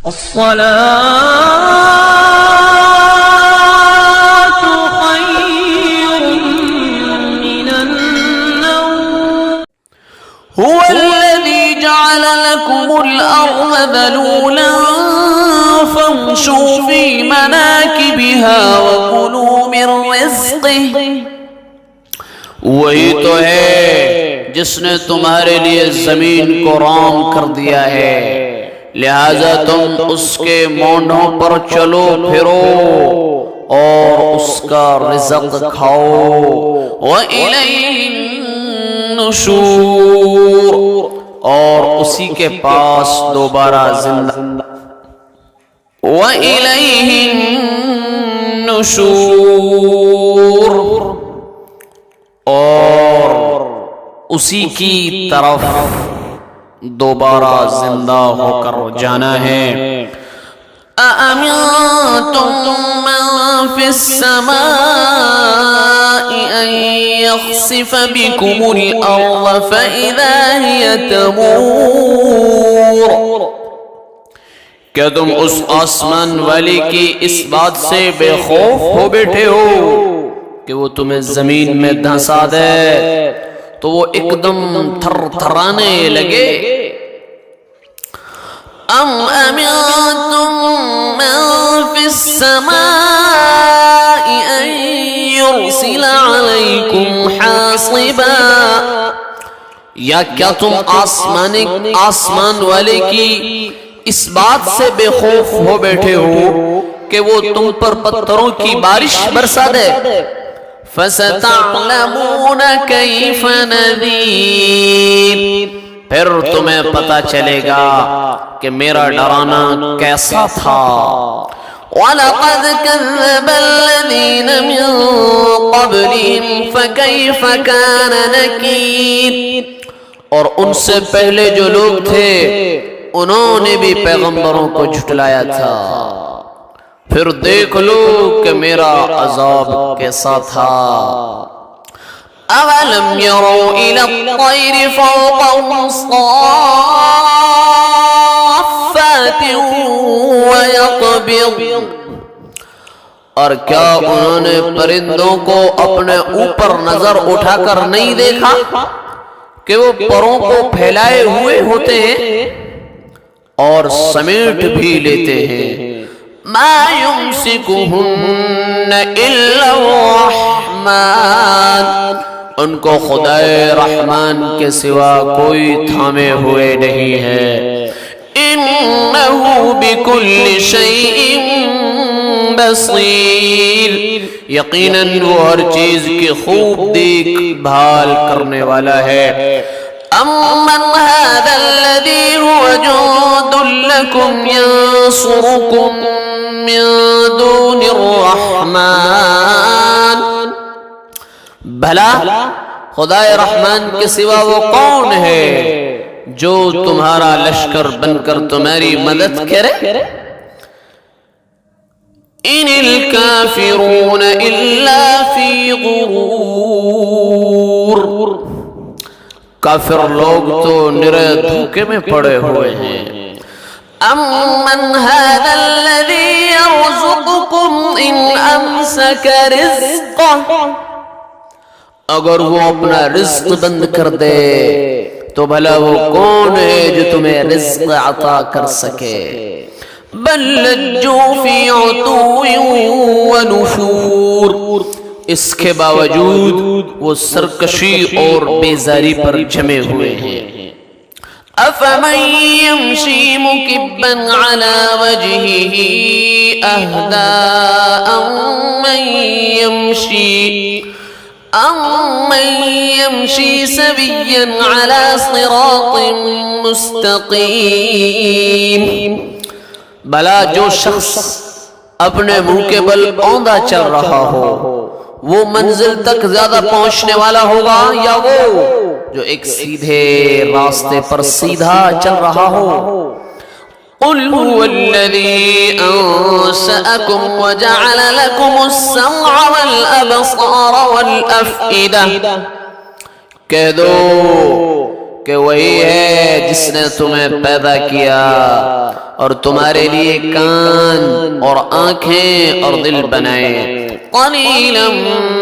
الصلاة خير من النوم هو الذي جعل لكم الأرض ذلولا فامشوا في مناكبها وكلوا من رزقه وہی تو ہے جس نے تمہارے لیے زمین کو رام کر دیا ہے، لہذا تم اس کے مونڈوں پر چلو پھرو اور اس کا رزق کھاؤ۔ وَإِلَيْهِ النُّشُورُ، اور اسی کے پاس دوبارہ زندہ۔ وَإِلَيْهِ النُّشُورُ، اور اسی کی طرف دوبارہ زندہ ہو کر جانا ہے۔ أَأَمِنْتُمْ مَنْ فِي السَّمَاءِ أَنْ يَخْسِفَ بِكُمُ الْأَرْضَ فَإِذَا هِيَ تَمُورُ، کیا تم اس آسمان والی کی اس بات سے بے خوف ہو بیٹھے ہو کہ وہ تمہیں زمین میں دھنسا دے تو وہ ایک دم تھر تھرانے لگے؟ ام امنتم من فی السماء ان یرسل علیکم حاصبا، یا کیا تم آسمان والے کی اس بات سے بے خوف ہو بیٹھے ہو کہ وہ تم پر پتھروں کی بارش برسا دے؟ فَسَتَعْلَمُونَ كَيْفَ نَذِيرٌ، پھر تمہیں پتہ چلے گا کہ میرا ڈرانا کیسا تھا۔ وَلَقَدْ كَذَّبَ الَّذِينَ مِن قَبْلِهِمْ فَكَيْفَ كَانَ نَكِيرٌ، اور ان سے پہلے جو لوگ تھے انہوں نے بھی پیغمبروں کو جھٹلایا تھا، پھر دیکھ لو کہ میرا عذاب کیسا تھا۔ اولم يروا الى الطير فوقهم صافات ويقبض، اور کیا انہوں نے پرندوں کو اپنے اوپر نظر اٹھا کر نہیں دیکھا کہ وہ پروں کو پھیلائے ہوئے ہوتے ہیں اور سمیٹ بھی لیتے ہیں؟ ما يمسكهن الا الرحمن، ان کو خدائے رحمان کے سوا کوئی تھامے ہوئے نہیں ہے۔ انه بكل شيء بصير، یقیناً وہ ہر چیز کی خوب دیکھ بھال کرنے والا ہے۔ امن هذا الذي هو جند لكم ينصركم من دون الرحمن، بھلا خدا رحمان کے سوا وہ کون ہے جو تمہارا لشکر بن کر تمہاری مدد کرے؟ ان الکافرون الا فی غرور، کافر لوگ تو نرے دھوکے میں پڑے ہوئے ہیں۔ امن هذا الذي يرزقكم ان امسك رزقه، اگر وہ اپنا رزق بند کر دے تو بھلا وہ کون ہے جو تمہیں رزق عطا کر سکے؟ بل لجوا في عتو ونفور، اس کے باوجود وہ سرکشی اور بیزاری پر جمے ہوئے ہیں۔ افمن يمشي مكبا على وجهه اهدى امن يمشي سويا على صراط مستقيم، بھلا جو شخص اپنے منہ کے بل اوندھا چل رہا ہو وہ منزل تک زیادہ پہنچنے والا ہوگا یا وہ جو ایک سیدھے راستے پر سیدھا چل رہا ہو؟ قل هو الذي انشأكم وجعل لكم السمع والابصار والافئدة، کہہ دو کہ وہی ہے جس نے تمہیں پیدا کیا اور تمہارے لیے کان اور آنکھیں اور دل بنائے. قلیلا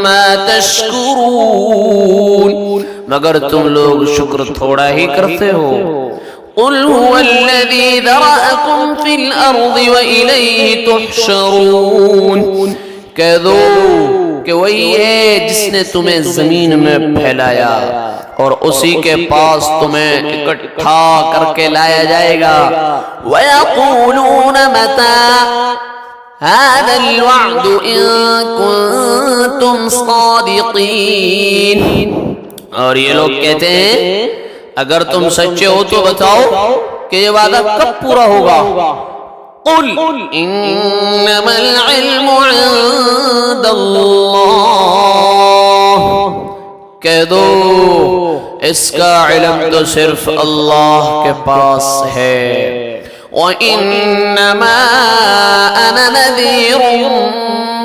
ما تشکرون، مگر تم لوگ شکر تھوڑا ہی کرتے ہو. قل هو الذی ذرأکم فی الارض وإلیہ تحشرون، کہہ دو کہ وہی ہے جس نے تمہیں زمین میں پھیلایا اور اسی کے پاس تمہیں اکٹھا کر کے لایا جائے گا. وَيَقُولُونَ مَتَى هَذَا الْوَعْدُ إِن كُنتُمْ صَادِقِينَ، اور یہ لوگ کہتے ہیں اگر تم سچے ہو تو بتاؤ کہ یہ وعدہ کب پورا ہوگا. قل انما العلم عند اللہ، کہہ دو اس کا علم تو صرف اللہ کے پاس ہے. وَإِنَّمَا أَنَا نَذِيرٌ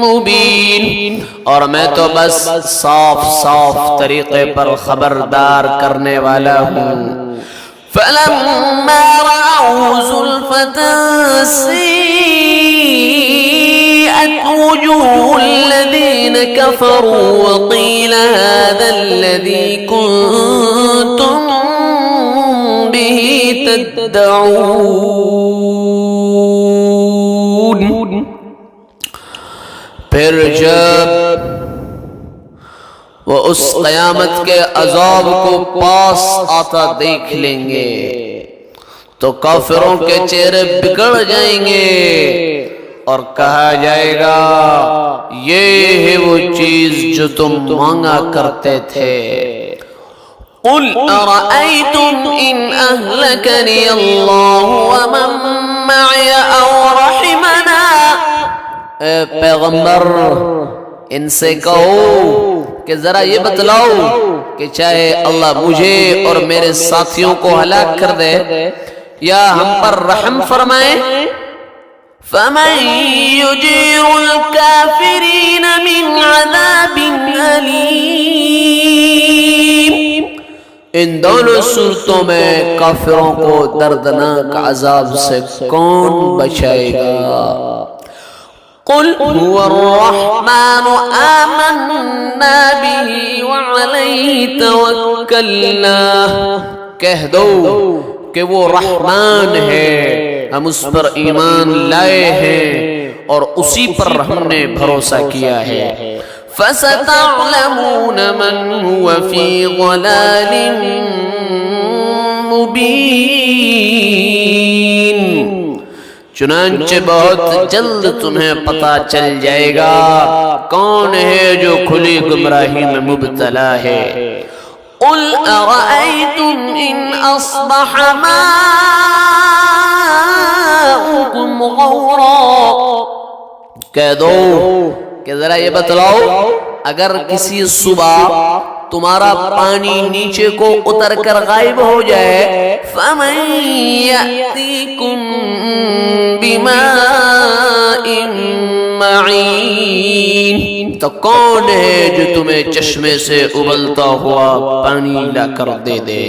مُبِينٌ، اور میں تو بس صاف صاف طریقے پر خبردار کرنے والا ہوں. فَلَمَّا رَأَوْا زُلْفَةً سِيئَتْ وُجُوهُ الَّذِينَ كَفَرُوا وَقِيلَ هَذَا الَّذِي كُنتُم بِهِ تَدَّعُونَ، پھر جب وہ اس قیامت کے عذاب کو پاس آتا دیکھ لیں گے تو کافروں کے چہرے بگڑ جائیں گے اور کہا جائے گا یہ ہے وہ چیز جو تم مانگا کرتے تھے. قل ارأيتم ان اهلكني الله ومن معي او رحمنا، اے پیغمبر ان سے کہو کہ ذرا یہ بتلاؤ کہ چاہے اللہ مجھے اور میرے ساتھیوں کو ہلاک کر دے یا ہم پر رحم فرمائے. فَمَن يُجِيرُ الْكَافِرِينَ مِنْ عَذَابٍ أَلِيمٍ، ان دونوں صورتوں میں کافروں کو دردناک عذاب سے کون بچائے گا. قل هو الرحمن آمنا به وعليه توکلنا، کہہ دو کہ وہ رحمان ہے، ہم اس پر ایمان لائے ہیں اور اسی پر ہم نے بھروسہ کیا ہے. فَسَتَعْلَمُونَ مَنْ هُوَ فِي ضَلَالٍ مُبِينٍ، چنانچہ بہت جلد تمہیں پتا چل جائے گا کون ہے جو کھلی گمراہی میں مبتلا ہے. قل ارأيتم ان اصبح ماؤكم غورا، کہہ دو کہ ذرا یہ بتلاؤ اگر کسی صبح تمہارا پانی نیچے کو اتر کر غائب ہو جائے. فَمَن يَأْتِيكُم بِمَاءٍ مَّعِينٍ، تو کون ہے جو تمہیں چشمے سے ابلتا ہوا پانی لا کر دے دے.